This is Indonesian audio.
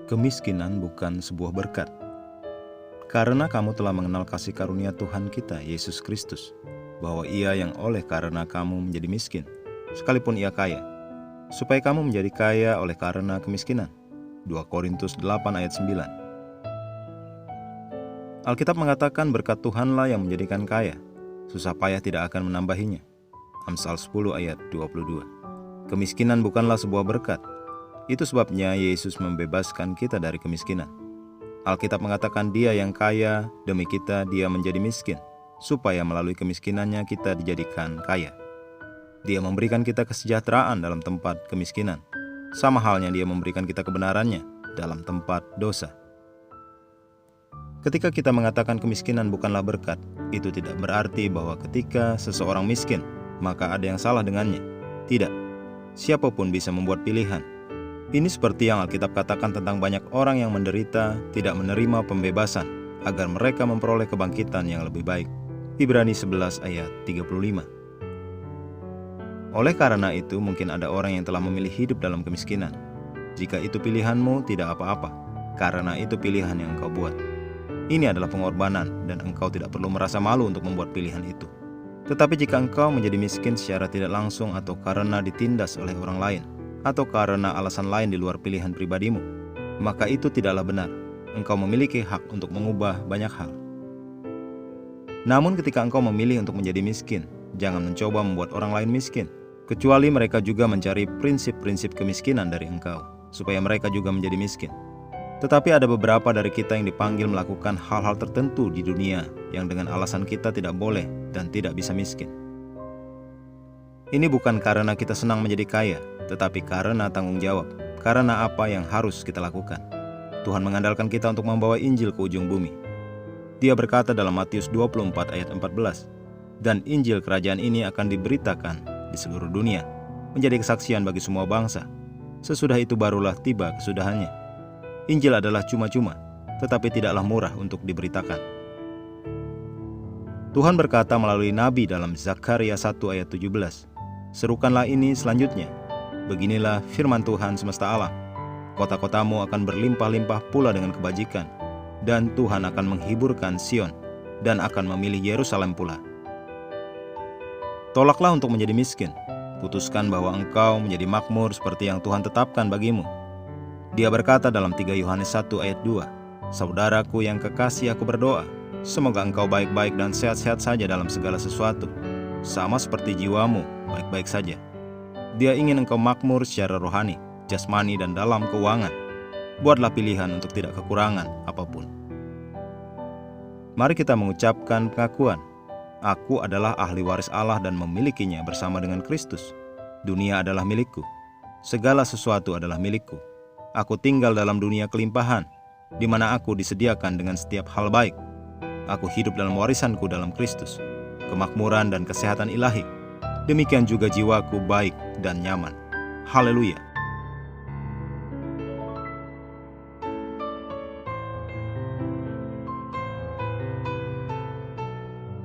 Kemiskinan bukan sebuah berkat. Karena kamu telah mengenal kasih karunia Tuhan kita, Yesus Kristus, bahwa Ia yang oleh karena kamu menjadi miskin, sekalipun Ia kaya, supaya kamu menjadi kaya oleh karena kemiskinan. 2 Korintus 8 ayat 9. Alkitab mengatakan berkat Tuhanlah yang menjadikan kaya, susah payah tidak akan menambahinya. Amsal 10 ayat 22. Kemiskinan bukanlah sebuah berkat. Itu sebabnya Yesus membebaskan kita dari kemiskinan. Alkitab mengatakan Dia yang kaya, demi kita Dia menjadi miskin, supaya melalui kemiskinannya kita dijadikan kaya. Dia memberikan kita kesejahteraan dalam tempat kemiskinan, sama halnya Dia memberikan kita kebenarannya dalam tempat dosa. Ketika kita mengatakan kemiskinan bukanlah berkat, itu tidak berarti bahwa ketika seseorang miskin, maka ada yang salah dengannya. Tidak, siapapun bisa membuat pilihan. Ini seperti yang Alkitab katakan tentang banyak orang yang menderita, tidak menerima pembebasan, agar mereka memperoleh kebangkitan yang lebih baik. Ibrani 11 ayat 35. Oleh karena itu, mungkin ada orang yang telah memilih hidup dalam kemiskinan. Jika itu pilihanmu, tidak apa-apa, karena itu pilihan yang engkau buat. Ini adalah pengorbanan, dan engkau tidak perlu merasa malu untuk membuat pilihan itu. Tetapi jika engkau menjadi miskin secara tidak langsung atau karena ditindas oleh orang lain, atau karena alasan lain di luar pilihan pribadimu, maka itu tidaklah benar. Engkau memiliki hak untuk mengubah banyak hal. Namun ketika engkau memilih untuk menjadi miskin, jangan mencoba membuat orang lain miskin, kecuali mereka juga mencari prinsip-prinsip kemiskinan dari engkau, supaya mereka juga menjadi miskin. Tetapi ada beberapa dari kita yang dipanggil melakukan hal-hal tertentu di dunia yang dengan alasan kita tidak boleh dan tidak bisa miskin. Ini bukan karena kita senang menjadi kaya, tetapi karena tanggung jawab, karena apa yang harus kita lakukan. Tuhan mengandalkan kita untuk membawa Injil ke ujung bumi. Dia berkata dalam Matius 24 ayat 14, "Dan Injil kerajaan ini akan diberitakan di seluruh dunia, menjadi kesaksian bagi semua bangsa. Sesudah itu barulah tiba kesudahannya." Injil adalah cuma-cuma, tetapi tidaklah murah untuk diberitakan. Tuhan berkata melalui Nabi dalam Zakaria 1 ayat 17, "Serukanlah ini selanjutnya. Beginilah firman Tuhan semesta alam. Kota-kotamu akan berlimpah-limpah pula dengan kebajikan, dan Tuhan akan menghiburkan Sion, dan akan memilih Yerusalem pula." Tolaklah untuk menjadi miskin. Putuskan bahwa engkau menjadi makmur seperti yang Tuhan tetapkan bagimu. Dia berkata dalam 3 Yohanes 1 ayat 2, "Saudaraku yang kekasih, aku berdoa, semoga engkau baik-baik dan sehat-sehat saja dalam segala sesuatu, sama seperti jiwamu baik-baik saja." Dia ingin engkau makmur secara rohani, jasmani, dan dalam keuangan. Buatlah pilihan untuk tidak kekurangan apapun. Mari kita mengucapkan pengakuan, "Aku adalah ahli waris Allah dan memilikinya bersama dengan Kristus. Dunia adalah milikku. Segala sesuatu adalah milikku. Aku tinggal dalam dunia kelimpahan, di mana aku disediakan dengan setiap hal baik. Aku hidup dalam warisanku dalam Kristus, kemakmuran dan kesehatan ilahi. Demikian juga jiwaku baik dan nyaman." Haleluya!